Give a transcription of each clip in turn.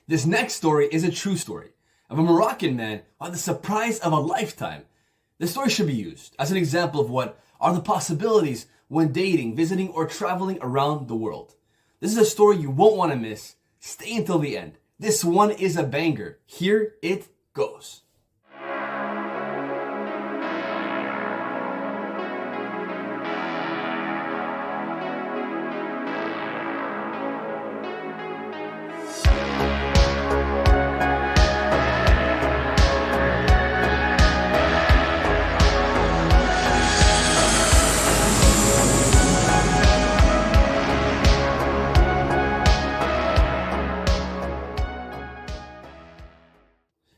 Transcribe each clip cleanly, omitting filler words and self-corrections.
This next story is a true story of a Moroccan man who had the surprise of a lifetime. This story should be used as an example of what are the possibilities when dating, visiting, or traveling around the world. This is a story you won't want to miss. Stay until the end. This one is a banger. Here it goes.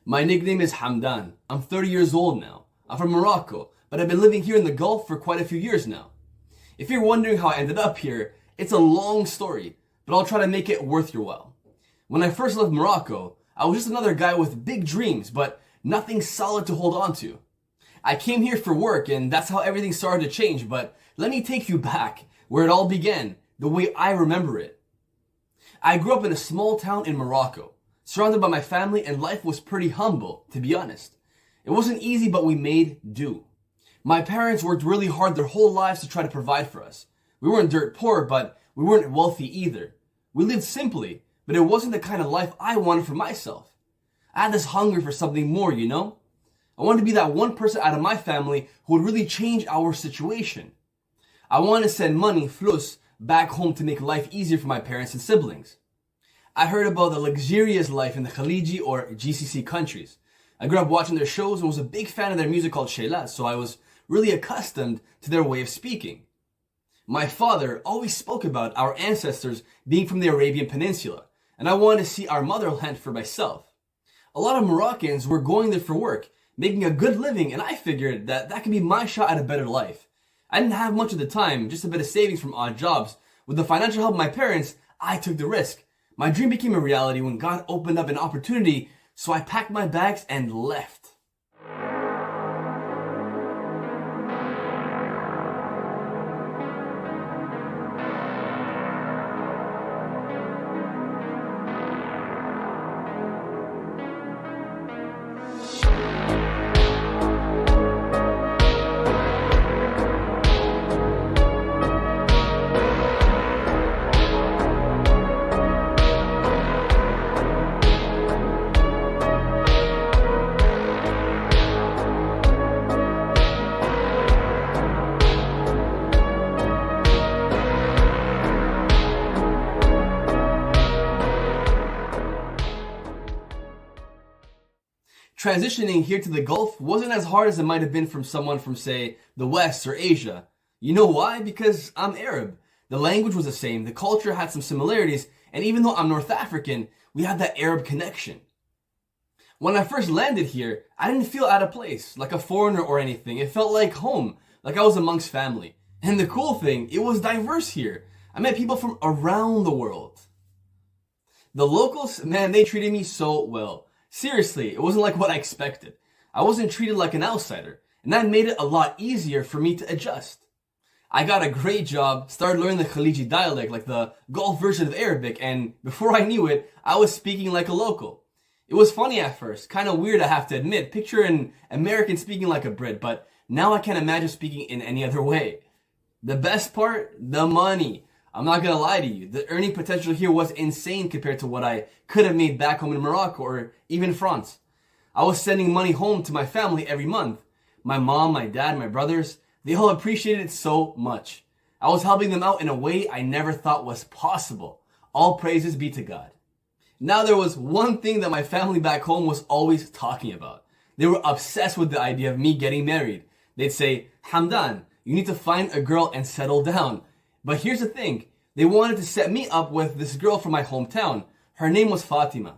My nickname is Hamdan. I'm 30 years old now. I'm from Morocco, but I've been living here in the Gulf for quite a few years now. If you're wondering how I ended up here, it's a long story, but I'll try to make it worth your while. When I first left Morocco, I was just another guy with big dreams, but nothing solid to hold on to. I came here for work, and that's how everything started to change, but let me take you back, where it all began, the way I remember it. I grew up in a small town in Morocco, surrounded by my family, and life was pretty humble, to be honest. It wasn't easy, but we made do. My parents worked really hard their whole lives to try to provide for us. We weren't dirt poor, but we weren't wealthy either. We lived simply, but it wasn't the kind of life I wanted for myself. I had this hunger for something more, you know? I wanted to be that one person out of my family who would really change our situation. I wanted to send money, flus, back home to make life easier for my parents and siblings. I heard about the luxurious life in the Khaliji or GCC countries. I grew up watching their shows and was a big fan of their music called Shayla, so I was really accustomed to their way of speaking. My father always spoke about our ancestors being from the Arabian Peninsula, and I wanted to see our motherland for myself. A lot of Moroccans were going there for work, making a good living, and I figured that could be my shot at a better life. I didn't have much of the time, just a bit of savings from odd jobs. With the financial help of my parents, I took the risk. My dream became a reality when God opened up an opportunity, so I packed my bags and left. Transitioning here to the Gulf wasn't as hard as it might have been from someone from, say, the West or Asia. You know why? Because I'm Arab. The language was the same, the culture had some similarities, and even though I'm North African, we had that Arab connection. When I first landed here, I didn't feel out of place, like a foreigner or anything. It felt like home, like I was amongst family. And the cool thing, it was diverse here. I met people from around the world. The locals, man, they treated me so well. Seriously, it wasn't like what I expected. I wasn't treated like an outsider, and that made it a lot easier for me to adjust. I got a great job, started learning the Khaliji dialect, like the Gulf version of Arabic, and before I knew it, I was speaking like a local. It was funny at first, kind of weird I have to admit, picture an American speaking like a Brit, but now I can't imagine speaking in any other way. The best part? The money. I'm not gonna lie to you, the earning potential here was insane compared to what I could have made back home in Morocco or even France. I was sending money home to my family every month. My mom, my dad, my brothers, they all appreciated it so much. I was helping them out in a way I never thought was possible. All praises be to God. Now there was one thing that my family back home was always talking about. They were obsessed with the idea of me getting married. They'd say, Hamdan, you need to find a girl and settle down. But here's the thing, they wanted to set me up with this girl from my hometown. Her name was Fatima.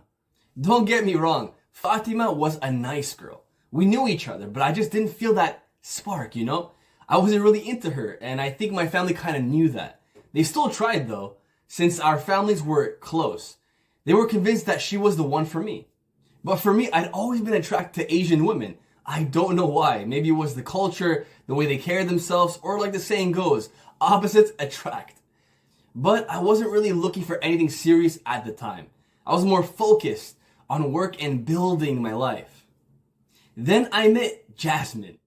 Don't get me wrong, Fatima was a nice girl. We knew each other, but I just didn't feel that spark, you know? I wasn't really into her, and I think my family kind of knew that. They still tried though, since our families were close. They were convinced that she was the one for me. But for me, I'd always been attracted to Asian women. I don't know why. Maybe it was the culture, the way they carry themselves, or like the saying goes, opposites attract. But I wasn't really looking for anything serious at the time. I was more focused on work and building my life. Then I met Jasmine.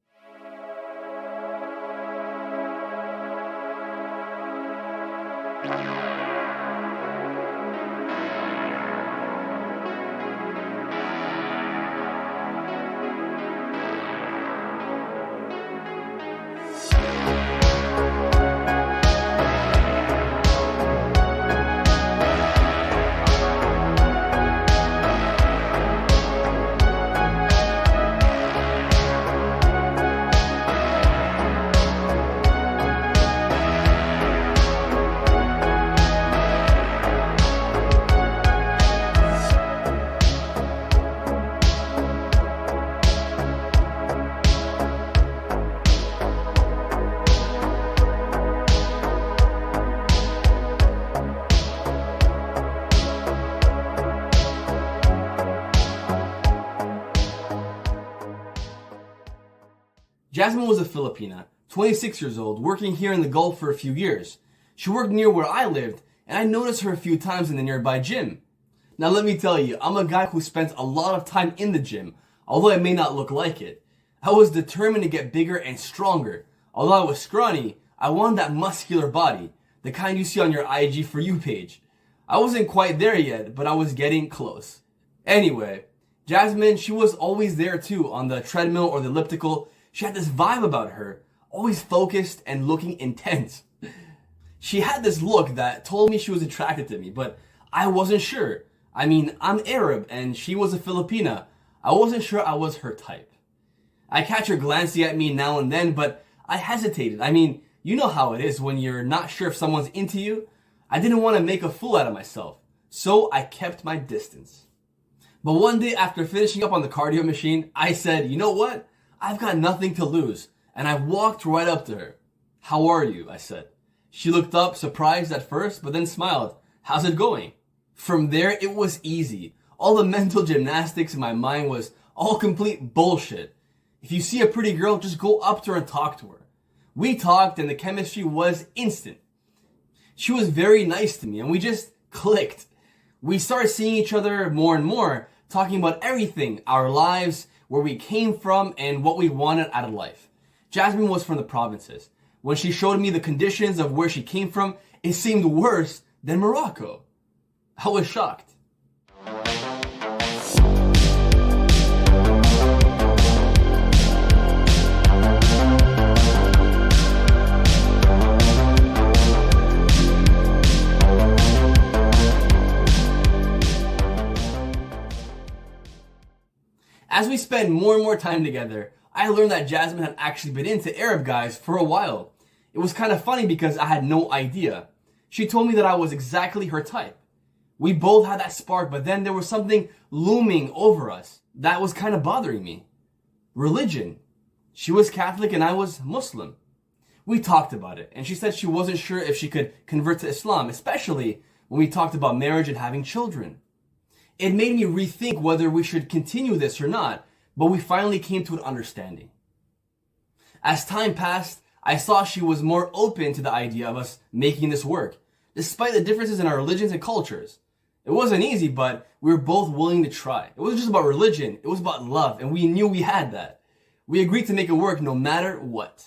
Jasmine was a Filipina, 26 years old, working here in the Gulf for a few years. She worked near where I lived, and I noticed her a few times in the nearby gym. Now let me tell you, I'm a guy who spends a lot of time in the gym, although I may not look like it. I was determined to get bigger and stronger. Although I was scrawny, I wanted that muscular body, the kind you see on your IG For You page. I wasn't quite there yet, but I was getting close. Anyway, Jasmine, she was always there too, on the treadmill or the elliptical. She had this vibe about her, always focused and looking intense. She had this look that told me she was attracted to me, but I wasn't sure. I mean, I'm Arab and she was a Filipina. I wasn't sure I was her type. I catch her glancing at me now and then, but I hesitated. I mean, you know how it is when you're not sure if someone's into you. I didn't want to make a fool out of myself, so I kept my distance. But one day after finishing up on the cardio machine, I said, you know what? I've got nothing to lose, and I walked right up to her. How are you? I said. She looked up, surprised at first, but then smiled. How's it going? From there, it was easy. All the mental gymnastics in my mind was all complete bullshit. If you see a pretty girl, just go up to her and talk to her. We talked, and the chemistry was instant. She was very nice to me, and we just clicked. We started seeing each other more and more, talking about everything, our lives, where we came from, and what we wanted out of life. Jasmine was from the provinces. When she showed me the conditions of where she came from, it seemed worse than Morocco. I was shocked. As we spent more and more time together, I learned that Jasmine had actually been into Arab guys for a while. It was kind of funny because I had no idea. She told me that I was exactly her type. We both had that spark, but then there was something looming over us that was kind of bothering me. Religion. She was Catholic and I was Muslim. We talked about it, and she said she wasn't sure if she could convert to Islam, especially when we talked about marriage and having children. It made me rethink whether we should continue this or not, but we finally came to an understanding. As time passed, I saw she was more open to the idea of us making this work, despite the differences in our religions and cultures. It wasn't easy, but we were both willing to try. It wasn't just about religion, it was about love, and we knew we had that. We agreed to make it work no matter what.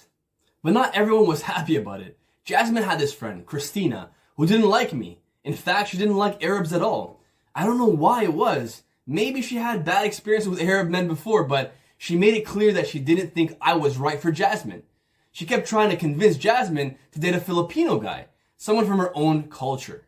But not everyone was happy about it. Jasmine had this friend, Christina, who didn't like me. In fact, she didn't like Arabs at all. I don't know why it was. Maybe she had bad experiences with Arab men before, but she made it clear that she didn't think I was right for Jasmine. She kept trying to convince Jasmine to date a Filipino guy, someone from her own culture.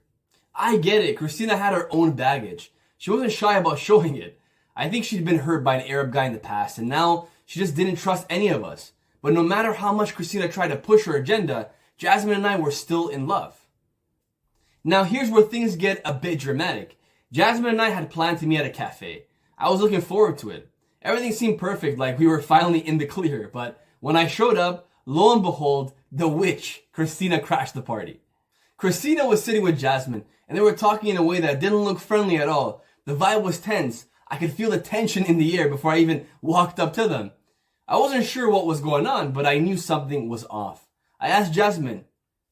I get it, Christina had her own baggage. She wasn't shy about showing it. I think she'd been hurt by an Arab guy in the past, and now she just didn't trust any of us. But no matter how much Christina tried to push her agenda, Jasmine and I were still in love. Now here's where things get a bit dramatic. Jasmine and I had planned to meet at a cafe. I was looking forward to it. Everything seemed perfect, like we were finally in the clear, but when I showed up, lo and behold, the witch, Christina, crashed the party. Christina was sitting with Jasmine, and they were talking in a way that didn't look friendly at all. The vibe was tense. I could feel the tension in the air before I even walked up to them. I wasn't sure what was going on, but I knew something was off. I asked Jasmine,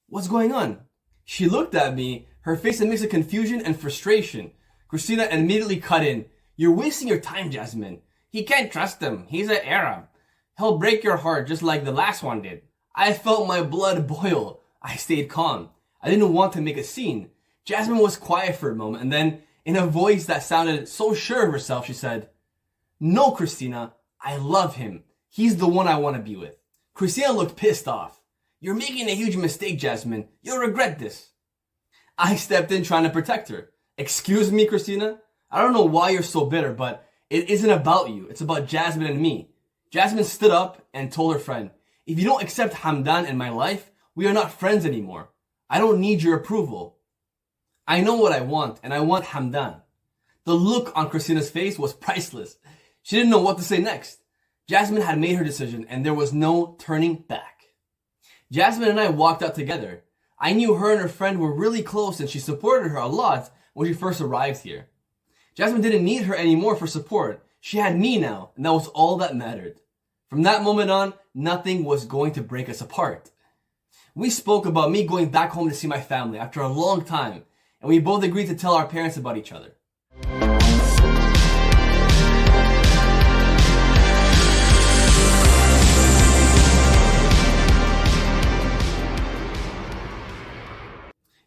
"What's going on?" She looked at me, her face a mix of confusion and frustration. Christina immediately cut in. You're wasting your time, Jasmine. He can't trust him. He's an Arab. He'll break your heart just like the last one did. I felt my blood boil. I stayed calm. I didn't want to make a scene. Jasmine was quiet for a moment, and then, in a voice that sounded so sure of herself, she said, No, Christina, I love him. He's the one I want to be with. Christina looked pissed off. You're making a huge mistake, Jasmine. You'll regret this. I stepped in trying to protect her. Excuse me, Christina? I don't know why you're so bitter, but it isn't about you. It's about Jasmine and me. Jasmine stood up and told her friend, if you don't accept Hamdan in my life, we are not friends anymore. I don't need your approval. I know what I want, and I want Hamdan. The look on Christina's face was priceless. She didn't know what to say next. Jasmine had made her decision, and there was no turning back. Jasmine and I walked out together. I knew her and her friend were really close, and she supported her a lot when she first arrived here. Jasmine didn't need her anymore for support. She had me now, and that was all that mattered. From that moment on, nothing was going to break us apart. We spoke about me going back home to see my family after a long time, and we both agreed to tell our parents about each other.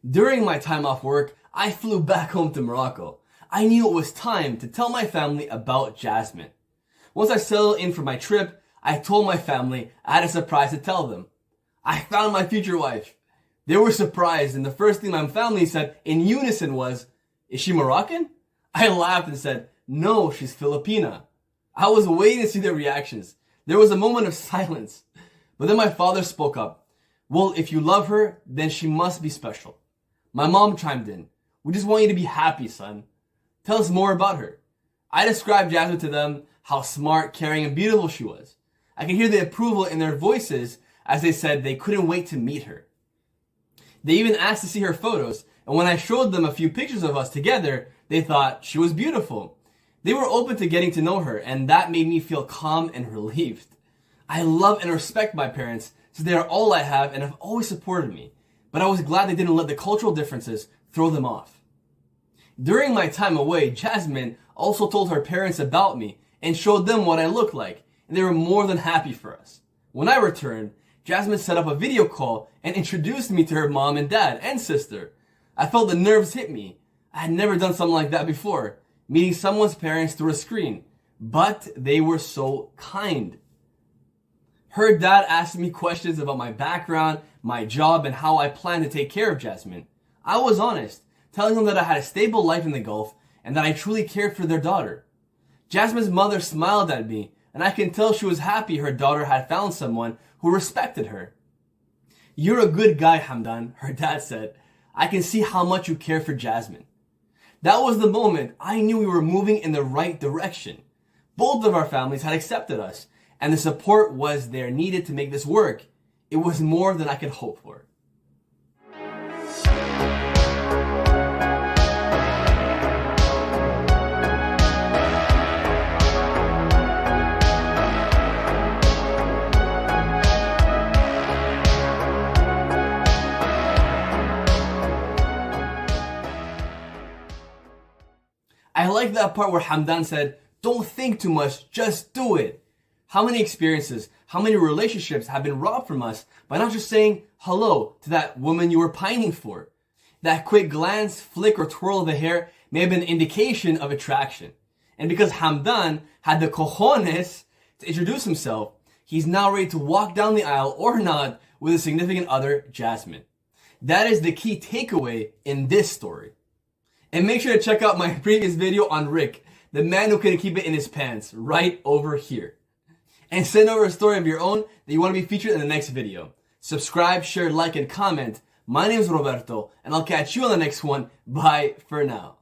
During my time off work, I flew back home to Morocco. I knew it was time to tell my family about Jasmine. Once I settled in for my trip, I told my family I had a surprise to tell them. I found my future wife. They were surprised, and the first thing my family said in unison was, is she Moroccan? I laughed and said, no, she's Filipina. I was waiting to see their reactions. There was a moment of silence. But then my father spoke up. Well, if you love her, then she must be special. My mom chimed in. We just want you to be happy, son. Tell us more about her. I described Jasmine to them, how smart, caring, and beautiful she was. I could hear the approval in their voices as they said they couldn't wait to meet her. They even asked to see her photos, and when I showed them a few pictures of us together, they thought she was beautiful. They were open to getting to know her, and that made me feel calm and relieved. I love and respect my parents, since they are all I have and have always supported me. But I was glad they didn't let the cultural differences throw them off. During my time away, Jasmine also told her parents about me and showed them what I looked like, and they were more than happy for us. When I returned, Jasmine set up a video call and introduced me to her mom and dad and sister. I felt the nerves hit me. I had never done something like that before, meeting someone's parents through a screen, but they were so kind. Her dad asked me questions about my background, my job, and how I plan to take care of Jasmine. I was honest, telling them that I had a stable life in the Gulf and that I truly cared for their daughter. Jasmine's mother smiled at me, and I can tell she was happy her daughter had found someone who respected her. You're a good guy, Hamdan, her dad said. I can see how much you care for Jasmine. That was the moment I knew we were moving in the right direction. Both of our families had accepted us, and the support was there needed to make this work. It was more than I could hope for. I like that part where Hamdan said, don't think too much, just do it. How many experiences, how many relationships have been robbed from us by not just saying hello to that woman you were pining for? That quick glance, flick, or twirl of the hair may have been an indication of attraction. And because Hamdan had the cojones to introduce himself, he's now ready to walk down the aisle or not with a significant other, Jasmine. That is the key takeaway in this story. And make sure to check out my previous video on Rick, the man who couldn't keep it in his pants, right over here. And send over a story of your own that you want to be featured in the next video. Subscribe, share, like, and comment. My name is Roberto, and I'll catch you on the next one. Bye for now.